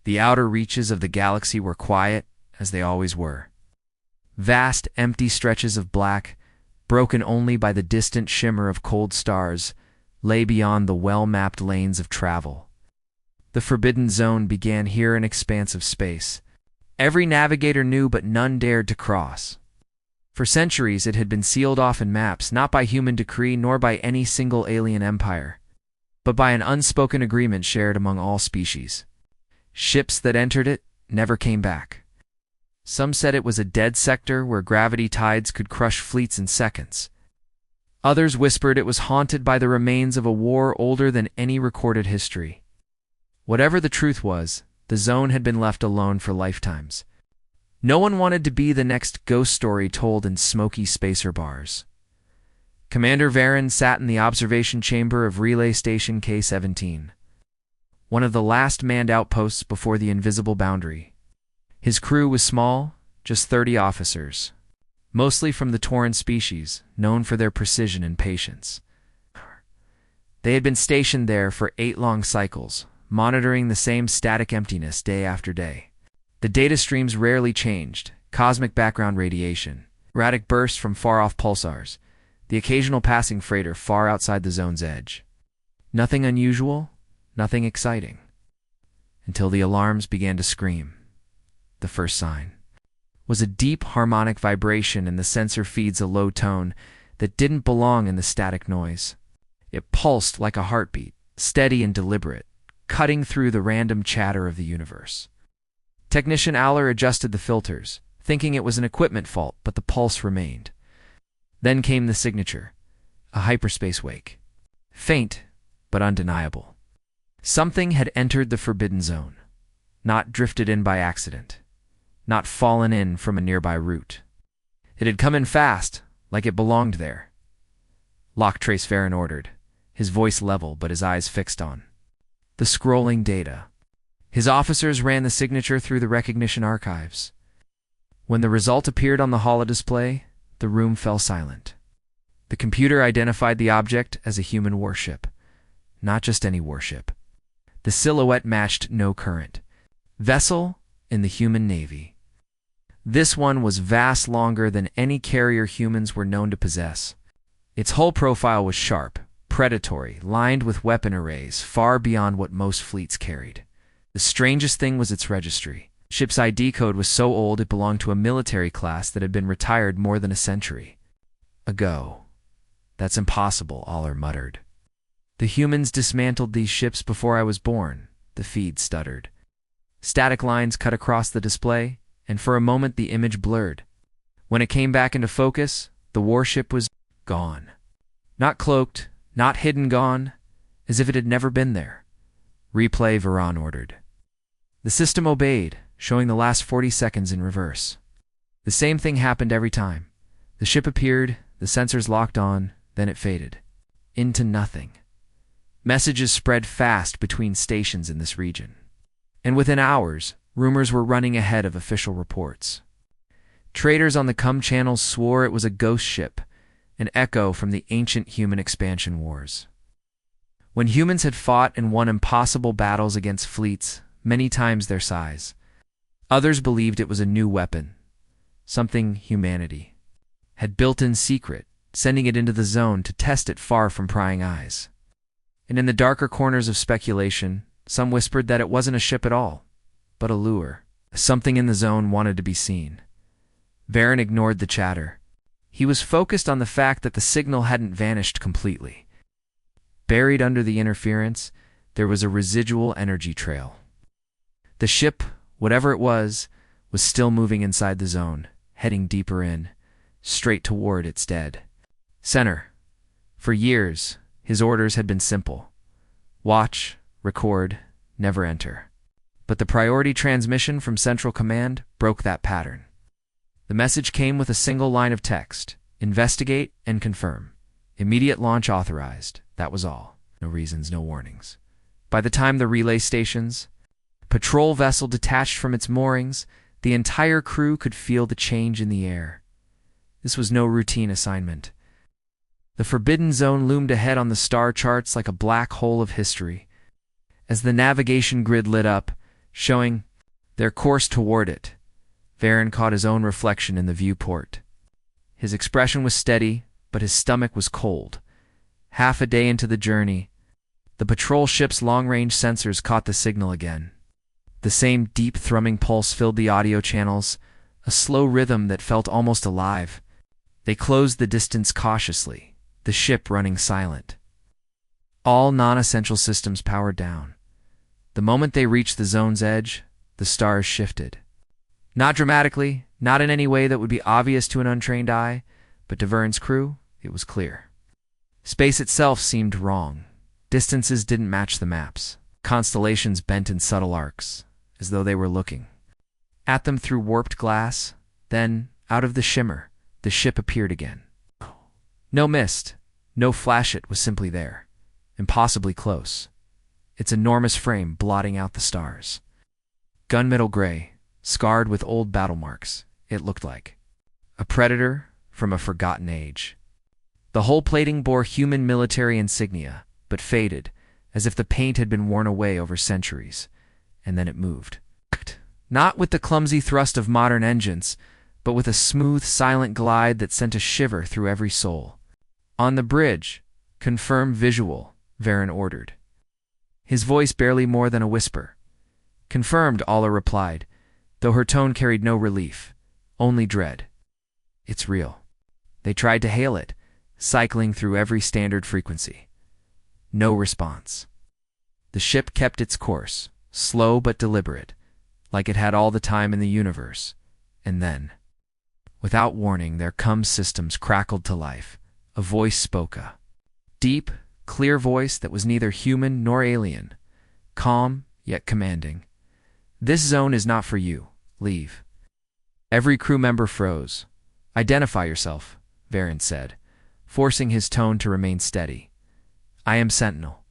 The outer reaches of the galaxy were quiet, as they always were. Vast, empty stretches of black, broken only by the distant shimmer of cold stars, lay beyond the well-mapped lanes of travel. The forbidden zone began here, an expanse of space. Every navigator knew, but none dared to cross. For centuries it had been sealed off in maps, not by human decree nor by any single alien empire, but by an unspoken agreement shared among all species. Ships that entered it never came back. Some said it was a dead sector where gravity tides could crush fleets in seconds. Others whispered it was haunted by the remains of a war older than any recorded history. Whatever the truth was, the zone had been left alone for lifetimes. No one wanted to be the next ghost story told in smoky spacer bars. Commander Varen sat in the observation chamber of Relay Station K-17, one of the last manned outposts before the invisible boundary. His crew was small, just 30 officers, mostly from the Tauran species, known for their precision and patience. They had been stationed there for 8 long cycles, monitoring the same static emptiness day after day. The data streams rarely changed: cosmic background radiation, erratic bursts from far-off pulsars, the occasional passing freighter far outside the zone's edge. Nothing unusual, nothing exciting. Until the alarms began to scream. The first sign was a deep harmonic vibration, and the sensor feeds a low tone that didn't belong in the static noise. It pulsed like a heartbeat, steady and deliberate, cutting through the random chatter of the universe. Technician Aller adjusted the filters, thinking it was an equipment fault, but the pulse remained. Then came the signature, a hyperspace wake. Faint, but undeniable. Something had entered the forbidden zone, not drifted in by accident, not fallen in from a nearby route. It had come in fast, like it belonged there. "Lock trace," Varen ordered, his voice level but his eyes fixed on the scrolling data. His officers ran the signature through the recognition archives. When the result appeared on the holodisplay, the room fell silent. The computer identified the object as a human warship. Not just any warship. The silhouette matched no current. Vessel in the human navy. This one was vast, longer than any carrier humans were known to possess. Its hull profile was sharp, predatory, lined with weapon arrays far beyond what most fleets carried. The strangest thing was its registry. The ship's ID code was so old it belonged to a military class that had been retired more than a century ago. "That's impossible," Aller muttered. "The humans dismantled these ships before I was born," the feed stuttered. Static lines cut across the display, and for a moment the image blurred. When it came back into focus, the warship was gone. Not cloaked, not hidden, gone, as if it had never been there. "Replay," Varen ordered. The system obeyed, showing the last 40 seconds in reverse. The same thing happened every time. The ship appeared, the sensors locked on, then it faded. Into nothing. Messages spread fast between stations in this region. And within hours, rumors were running ahead of official reports. Traders on the CUM channels swore it was a ghost ship, an echo from the ancient human expansion wars. When humans had fought and won impossible battles against fleets, many times their size, others believed it was a new weapon, something humanity had built in secret, sending it into the zone to test it far from prying eyes. And in the darker corners of speculation, some whispered that it wasn't a ship at all, but a lure. Something in the zone wanted to be seen. Varen ignored the chatter. He was focused on the fact that the signal hadn't vanished completely. Buried under the interference, there was a residual energy trail. The ship, whatever it was still moving inside the zone, heading deeper in, straight toward its dead center. For years, his orders had been simple: watch, record, never enter. But the priority transmission from Central Command broke that pattern. The message came with a single line of text: investigate and confirm. Immediate launch authorized. That was all. No reasons, no warnings. By the time the relay stations, patrol vessel detached from its moorings, the entire crew could feel the change in the air. This was no routine assignment. The Forbidden Zone loomed ahead on the star charts like a black hole of history. As the navigation grid lit up, showing their course toward it. Varen caught his own reflection in the viewport. His expression was steady, but his stomach was cold. Half a day into the journey, the patrol ship's long-range sensors caught the signal again. The same deep thrumming pulse filled the audio channels, a slow rhythm that felt almost alive. They closed the distance cautiously, the ship running silent. All non-essential systems powered down. The moment they reached the zone's edge, the stars shifted. Not dramatically, not in any way that would be obvious to an untrained eye, but to Varen's crew, it was clear. Space itself seemed wrong. Distances didn't match the maps. Constellations bent in subtle arcs, as though they were looking at them through warped glass. Then, out of the shimmer, the ship appeared again. No mist, no flash, it was simply there, impossibly close, its enormous frame blotting out the stars. Gunmetal gray, scarred with old battle marks, it looked like a predator from a forgotten age. The whole plating bore human military insignia, but faded, as if the paint had been worn away over centuries. And then it moved. Not with the clumsy thrust of modern engines, but with a smooth, silent glide that sent a shiver through every soul. "On the bridge, confirm visual," Varen ordered. His voice barely more than a whisper. "Confirmed," Alla replied, though her tone carried no relief, only dread. "It's real." They tried to hail it, cycling through every standard frequency. No response. The ship kept its course, slow but deliberate, like it had all the time in the universe. And then, without warning, their comm systems crackled to life. A voice spoke, a deep, clear voice that was neither human nor alien, calm yet commanding. "This zone is not for you. Leave." Every crew member froze. "Identify yourself," Varen said, forcing his tone to remain steady. "I am Sentinel.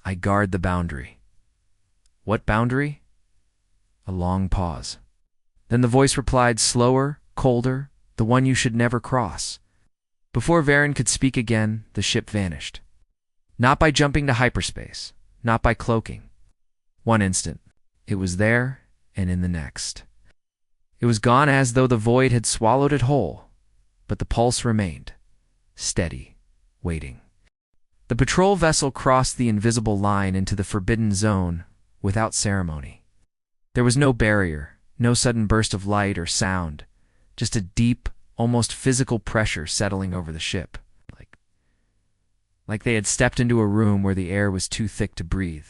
I guard the boundary." "What boundary?" A long pause. Then the voice replied, slower, colder, "The one you should never cross." Before Varen could speak again, the ship vanished. Not by jumping to hyperspace, not by cloaking. One instant, it was there, and in the next. It was gone as though the void had swallowed it whole, but the pulse remained, steady, waiting. The patrol vessel crossed the invisible line into the forbidden zone without ceremony. There was no barrier, no sudden burst of light or sound, just a deep, almost physical pressure settling over the ship, like they had stepped into a room where the air was too thick to breathe.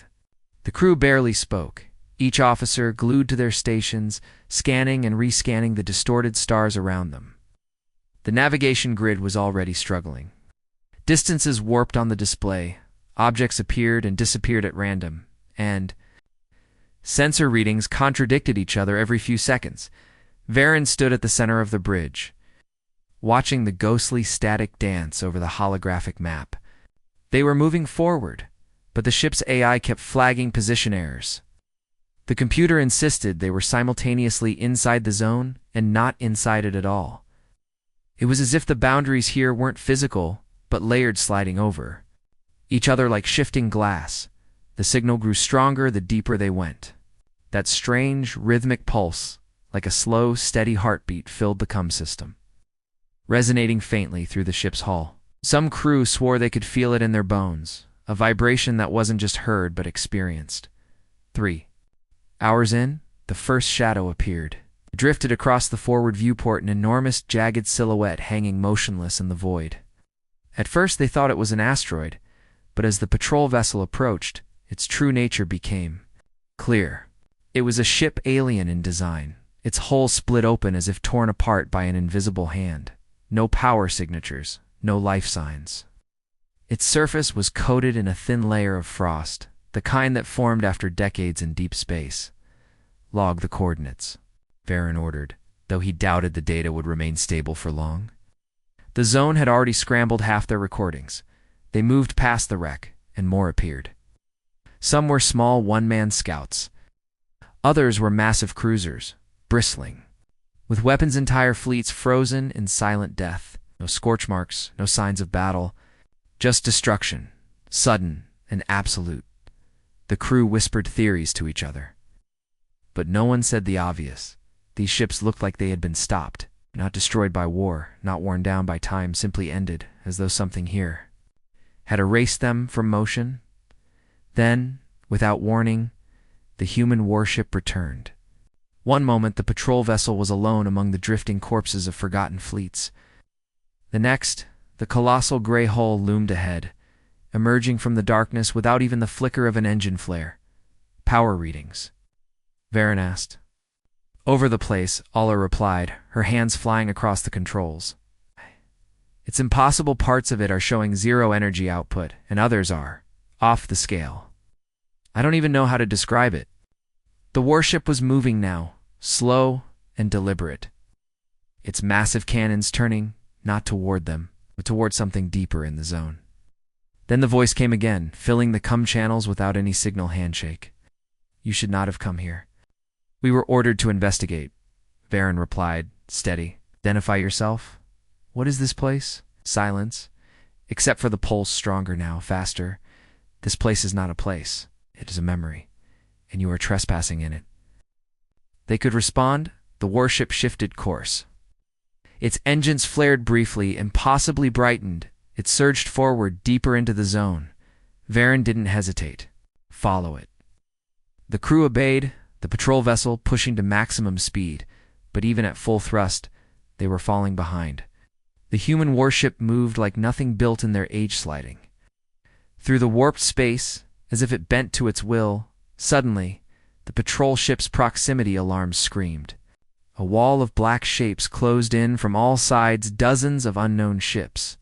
The crew barely spoke, each officer glued to their stations, scanning and rescanning the distorted stars around them. The navigation grid was already struggling. Distances warped on the display, objects appeared and disappeared at random, and sensor readings contradicted each other every few seconds. Varen stood at the center of the bridge, watching the ghostly static dance over the holographic map. They were moving forward, but the ship's AI kept flagging position errors. The computer insisted they were simultaneously inside the zone and not inside it at all. It was as if the boundaries here weren't physical, but layered, sliding over each other like shifting glass. The signal grew stronger the deeper they went. That strange, rhythmic pulse, like a slow, steady heartbeat, filled the comm system, resonating faintly through the ship's hull. Some crew swore they could feel it in their bones, a vibration that wasn't just heard but experienced. 3 hours in, the first shadow appeared. It drifted across the forward viewport, an enormous, jagged silhouette hanging motionless in the void. At first they thought it was an asteroid, but as the patrol vessel approached, its true nature became clear. It was a ship alien in design, its hull split open as if torn apart by an invisible hand. No power signatures, no life signs. Its surface was coated in a thin layer of frost, the kind that formed after decades in deep space. "Log the coordinates," Varen ordered, though he doubted the data would remain stable for long. The zone had already scrambled half their recordings. They moved past the wreck, and more appeared. Some were small one-man scouts. Others were massive cruisers, bristling, with weapons, entire fleets frozen in silent death. No scorch marks, no signs of battle, just destruction, sudden and absolute. The crew whispered theories to each other. But no one said the obvious. These ships looked like they had been stopped, not destroyed by war, not worn down by time, simply ended, as though something here had erased them from motion. Then, without warning, the human warship returned. One moment the patrol vessel was alone among the drifting corpses of forgotten fleets. The next, the colossal gray hull loomed ahead, emerging from the darkness without even the flicker of an engine flare. Power readings, Varen asked. Over the place, Alla replied, her hands flying across the controls. It's impossible. Parts of it are showing zero energy output, and others are off the scale. I don't even know how to describe it. The warship was moving now, slow and deliberate. Its massive cannons turning, not toward them, but toward something deeper in the zone. Then the voice came again, filling the com channels without any signal handshake. You should not have come here. We were ordered to investigate, Varen replied, steady. Identify yourself? What is this place? Silence. Except for the pulse, stronger now, faster. This place is not a place. It is a memory, and you are trespassing in it. They could respond. The warship shifted course. Its engines flared briefly, impossibly brightened. It surged forward, deeper into the zone. Varen didn't hesitate. Follow it. The crew obeyed, the patrol vessel pushing to maximum speed, but even at full thrust, they were falling behind. The human warship moved like nothing built in their age sliding. Through the warped space, as if it bent to its will, suddenly, the patrol ship's proximity alarms screamed. A wall of black shapes closed in from all sides, dozens of unknown ships.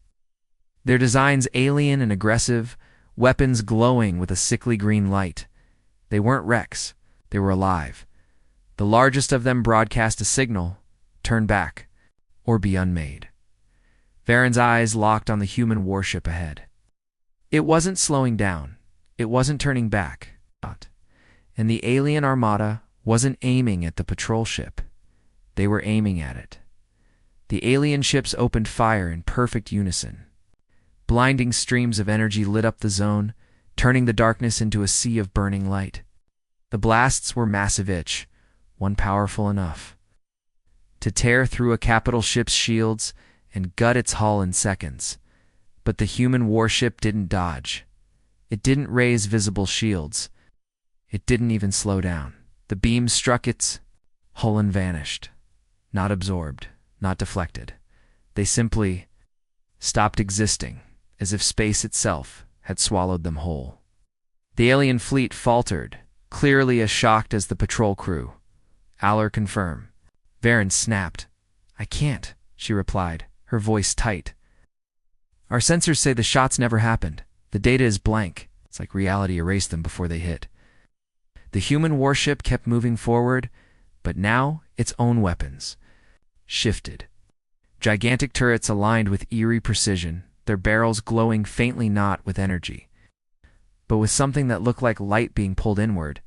Their designs alien and aggressive, weapons glowing with a sickly green light. They weren't wrecks, they were alive. The largest of them broadcast a signal, turn back, or be unmade. Varen's eyes locked on the human warship ahead. It wasn't slowing down, it wasn't turning back, and the alien armada wasn't aiming at the patrol ship. They were aiming at it. The alien ships opened fire in perfect unison. Blinding streams of energy lit up the zone, turning the darkness into a sea of burning light. The blasts were massive, one powerful enough to tear through a capital ship's shields and gut its hull in seconds. But the human warship didn't dodge. It didn't raise visible shields. It didn't even slow down. The beams struck its hull and vanished. Not absorbed, not deflected. They simply stopped existing, as if space itself had swallowed them whole. The alien fleet faltered, clearly as shocked as the patrol crew. Aller confirm. Varen snapped. I can't, she replied, her voice tight. Our sensors say the shots never happened. The data is blank. It's like reality erased them before they hit. The human warship kept moving forward, but now its own weapons shifted. Gigantic turrets aligned with eerie precision, their barrels glowing faintly, not with energy, but with something that looked like light being pulled inward.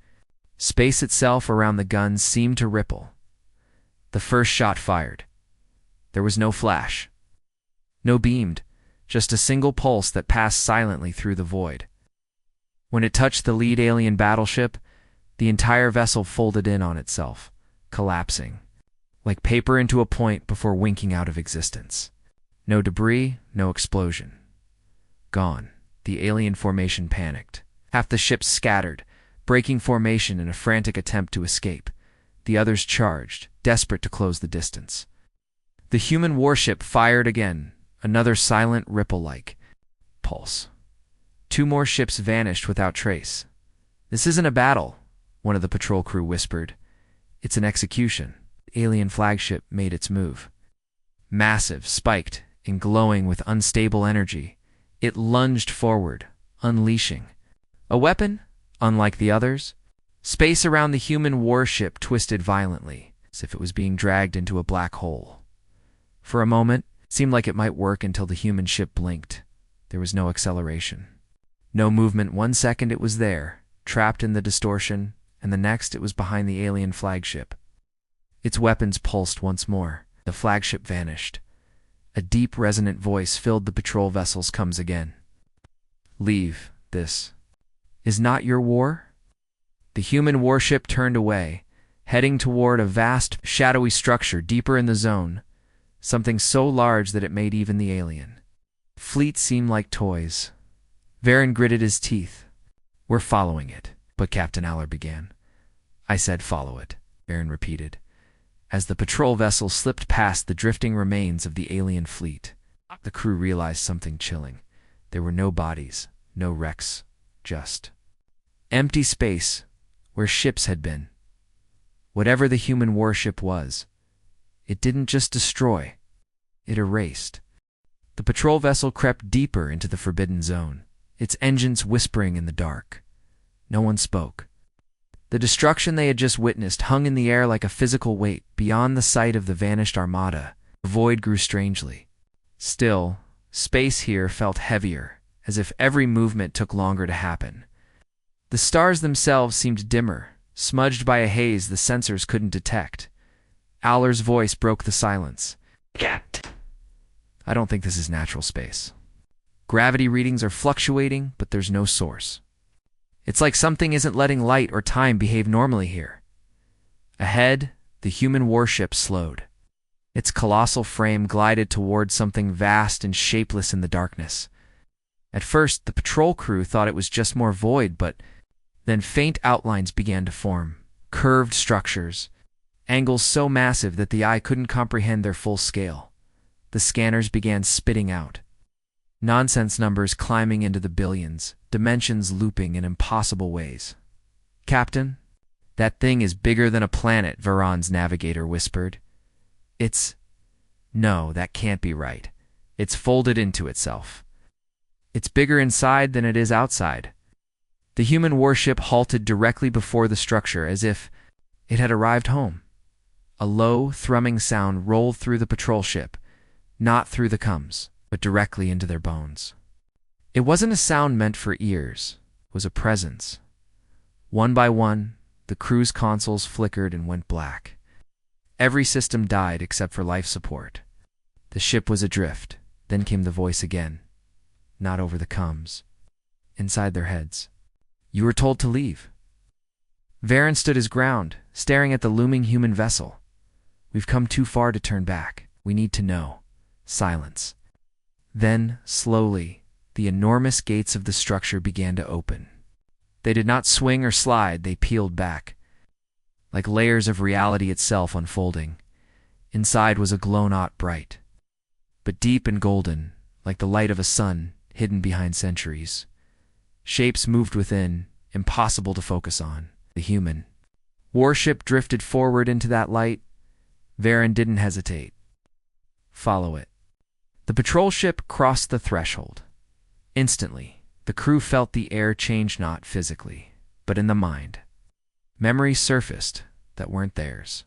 Space itself around the guns seemed to ripple. The first shot fired. There was no flash, no beamed, just a single pulse that passed silently through the void. When it touched the lead alien battleship, the entire vessel folded in on itself, collapsing, like paper into a point before winking out of existence. No debris, no explosion. Gone. The alien formation panicked. Half the ship scattered, breaking formation in a frantic attempt to escape. The others charged, desperate to close the distance. The human warship fired again, another silent ripple-like pulse. Two more ships vanished without trace. This isn't a battle, one of the patrol crew whispered. It's an execution. The alien flagship made its move. Massive, spiked, and glowing with unstable energy, it lunged forward, unleashing a weapon, unlike the others. Space around the human warship twisted violently, as if it was being dragged into a black hole. For a moment, it seemed like it might work until the human ship blinked. There was no acceleration. No movement. 1 second it was there, trapped in the distortion, and the next it was behind the alien flagship. Its weapons pulsed once more. The flagship vanished. A deep, resonant voice filled the patrol vessel's comms again. Leave. This is not your war? The human warship turned away, heading toward a vast, shadowy structure deeper in the zone, something so large that it made even the alien fleet seem like toys. Varen gritted his teeth. "We're following it," but Captain Aller began. "I said follow it," Varen repeated, as the patrol vessel slipped past the drifting remains of the alien fleet. The crew realized something chilling. There were no bodies, no wrecks, just empty space where ships had been. Whatever the human warship was, it didn't just destroy, it erased. The patrol vessel crept deeper into the forbidden zone, its engines whispering in the dark. No one spoke. The destruction they had just witnessed hung in the air like a physical weight beyond the sight of the vanished armada. The void grew strangely. Still, space here felt heavier, as if every movement took longer to happen. The stars themselves seemed dimmer, smudged by a haze the sensors couldn't detect. Aller's voice broke the silence. "Captain, I don't think this is natural space. Gravity readings are fluctuating, but there's no source. It's like something isn't letting light or time behave normally here." Ahead, the human warship slowed. Its colossal frame glided toward something vast and shapeless in the darkness. At first, the patrol crew thought it was just more void, but then faint outlines began to form, curved structures, angles so massive that the eye couldn't comprehend their full scale. The scanners began spitting out nonsense numbers climbing into the billions, dimensions looping in impossible ways. "Captain, that thing is bigger than a planet," Varan's navigator whispered. No, that can't be right. It's folded into itself. It's bigger inside than it is outside." The human warship halted directly before the structure as if it had arrived home. A low, thrumming sound rolled through the patrol ship, not through the coms, but directly into their bones. It wasn't a sound meant for ears, it was a presence. One by one, the crew's consoles flickered and went black. Every system died except for life support. The ship was adrift. Then came the voice again, not over the coms, inside their heads. "You were told to leave." Varen stood his ground, staring at the looming human vessel. "We've come too far to turn back. We need to know." Silence. Then, slowly, the enormous gates of the structure began to open. They did not swing or slide, they peeled back, like layers of reality itself unfolding. Inside was a glow not bright, but deep and golden, like the light of a sun hidden behind centuries. Shapes moved within, impossible to focus on. The human warship drifted forward into that light. Varen didn't hesitate. "Follow it." The patrol ship crossed the threshold. Instantly, the crew felt the air change, not physically, but in the mind. Memories surfaced that weren't theirs.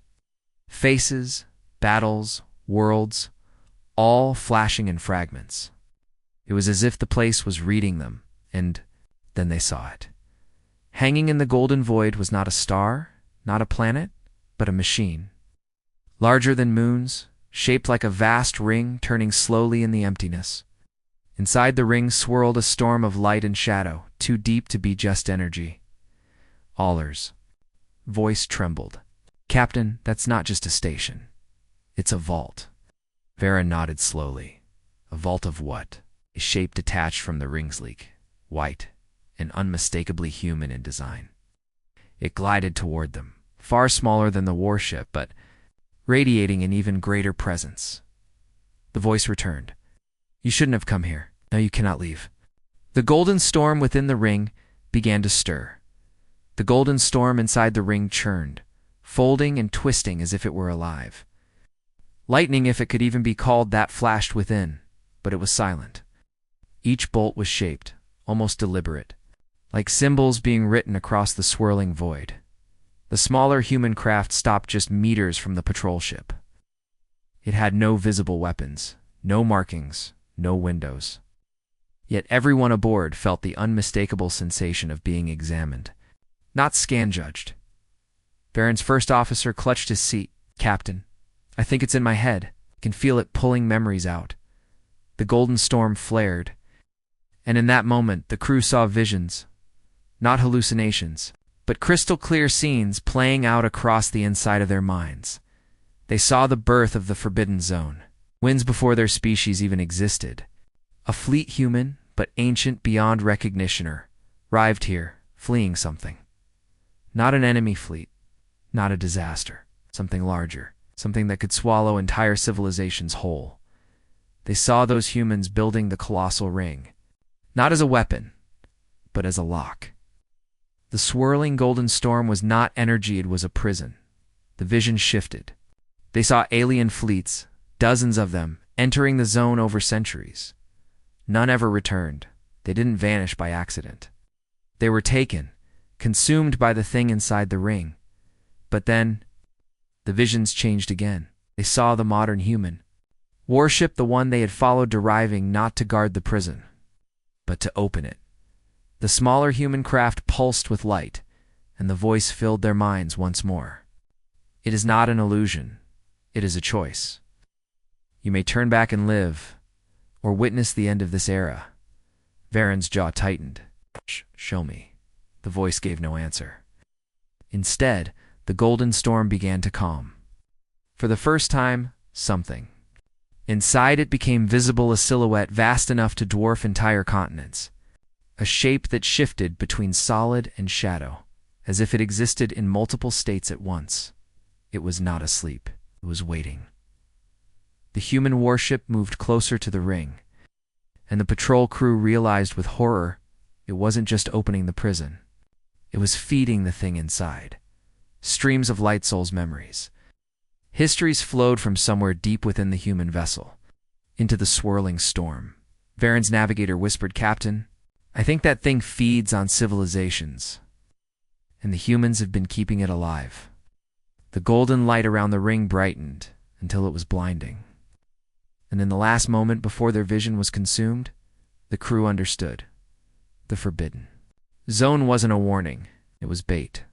Faces, battles, worlds, all flashing in fragments. It was as if the place was reading them, and then they saw it. Hanging in the golden void was not a star, not a planet, but a machine. Larger than moons, shaped like a vast ring turning slowly in the emptiness. Inside the ring swirled a storm of light and shadow, too deep to be just energy. Aller's voice trembled. "Captain, that's not just a station. It's a vault." Varen nodded slowly. A vault of what? A shape detached from the ring's leak, white and unmistakably human in design. It glided toward them, far smaller than the warship, but radiating an even greater presence. The voice returned. "You shouldn't have come here. Now you cannot leave." The golden storm within the ring began to stir. The golden storm inside the ring churned, folding and twisting as if it were alive. Lightning, if it could even be called that, flashed within, but it was silent. Each bolt was shaped, almost deliberate, like symbols being written across the swirling void. The smaller human craft stopped just meters from the patrol ship. It had no visible weapons, no markings, no windows. Yet everyone aboard felt the unmistakable sensation of being examined, not scan-judged. Varen's first officer clutched his seat. "Captain, I think it's in my head. I can feel it pulling memories out." The golden storm flared, and in that moment the crew saw visions, not hallucinations. but crystal clear scenes playing out across the inside of their minds. They saw the birth of the Forbidden Zone, winds before their species even existed. A fleet human, but ancient beyond recognition, arrived here, fleeing something. Not an enemy fleet, not a disaster, something larger, something that could swallow entire civilizations whole. They saw those humans building the colossal ring, not as a weapon, but as a lock. The swirling golden storm was not energy, it was a prison. The vision shifted. They saw alien fleets, dozens of them, entering the zone over centuries. None ever returned. They didn't vanish by accident. They were taken, consumed by the thing inside the ring. But then, the visions changed again. They saw the modern human. Worship the one they had followed, arriving not to guard the prison, but to open it. The smaller human craft pulsed with light, and the voice filled their minds once more. It is not an illusion. It is a choice. You may turn back and live, or witness the end of this era. Varen's jaw tightened. Show me. The voice gave no answer. Instead, the golden storm began to calm. For the first time, something. Inside it became visible, a silhouette vast enough to dwarf entire continents. A shape that shifted between solid and shadow, as if it existed in multiple states at once. It was not asleep. It was waiting. The human warship moved closer to the ring, and the patrol crew realized with horror it wasn't just opening the prison. It was feeding the thing inside. Streams of light souls' memories. Histories flowed from somewhere deep within the human vessel, into the swirling storm. Varen's navigator whispered, "Captain, I think that thing feeds on civilizations, and the humans have been keeping it alive." The golden light around the ring brightened until it was blinding. And in the last moment before their vision was consumed, the crew understood. The Forbidden Zone wasn't a warning, it was bait.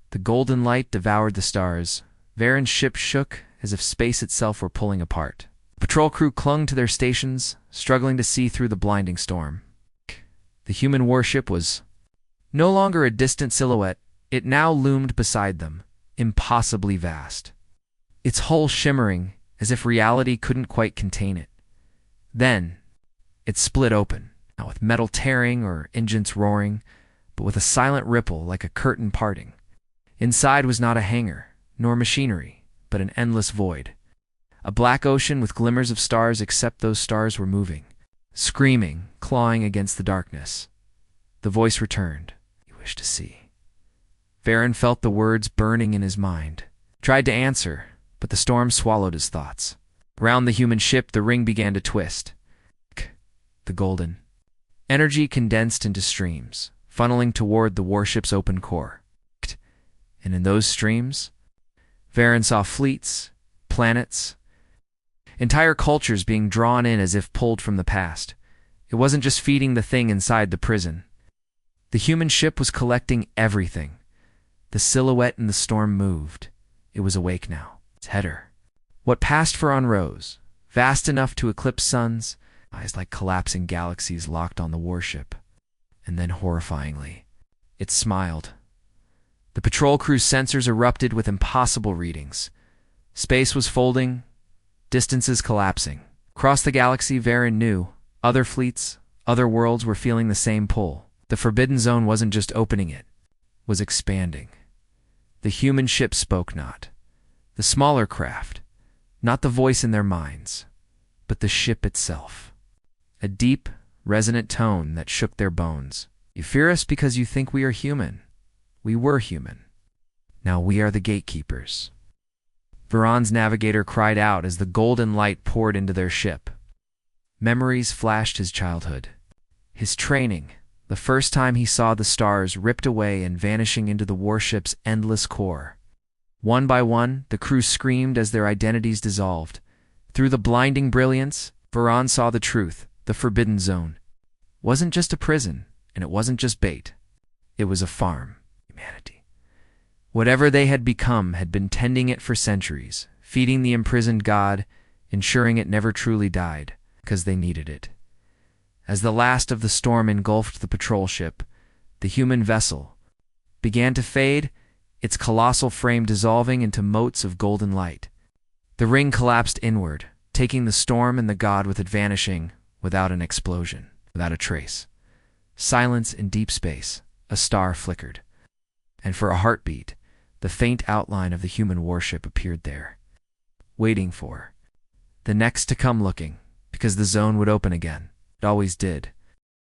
The golden light devoured the stars. Varen's ship shook as if space itself were pulling apart. The patrol crew clung to their stations, struggling to see through the blinding storm. The human warship was no longer a distant silhouette. It now loomed beside them, impossibly vast. Its hull shimmering as if reality couldn't quite contain it. Then, it split open, not with metal tearing or engines roaring, but with a silent ripple like a curtain parting. Inside was not a hangar, nor machinery, but an endless void. A black ocean with glimmers of stars, except those stars were moving, screaming, clawing against the darkness. The voice returned. "You wish to see." Varen felt the words burning in his mind. Tried to answer, but the storm swallowed his thoughts. Around the human ship, the ring began to twist. The golden energy condensed into streams, funneling toward the warship's open core. And in those streams, Varen saw fleets, planets, entire cultures being drawn in as if pulled from the past. It wasn't just feeding the thing inside the prison. The human ship was collecting everything. The silhouette in the storm moved. It was awake now. Its header. What passed for rose, vast enough to eclipse suns, eyes like collapsing galaxies locked on the warship. And then, horrifyingly, it smiled. The patrol crew's sensors erupted with impossible readings. Space was folding, distances collapsing. Across the galaxy, Varen knew other fleets, other worlds were feeling the same pull. The Forbidden Zone wasn't just opening, it was expanding. The human ship spoke not. The smaller craft, not the voice in their minds, but the ship itself. A deep, resonant tone that shook their bones. "You fear us because you think we are human. We were human. Now we are the gatekeepers." Varen's navigator cried out as the golden light poured into their ship. Memories flashed his childhood. His training, the first time he saw the stars ripped away and vanishing into the warship's endless core. One by one, the crew screamed as their identities dissolved. Through the blinding brilliance, Varen saw the truth. The Forbidden Zone wasn't just a prison, and it wasn't just bait. It was a farm. Humanity. Whatever they had become had been tending it for centuries, feeding the imprisoned god, ensuring it never truly died, because they needed it. As the last of the storm engulfed the patrol ship, the human vessel began to fade, its colossal frame dissolving into motes of golden light. The ring collapsed inward, taking the storm and the god with it, vanishing without an explosion, without a trace. Silence in deep space, a star flickered. And for a heartbeat, the faint outline of the human warship appeared there, waiting for the next to come, looking, because the zone would open again. It always did.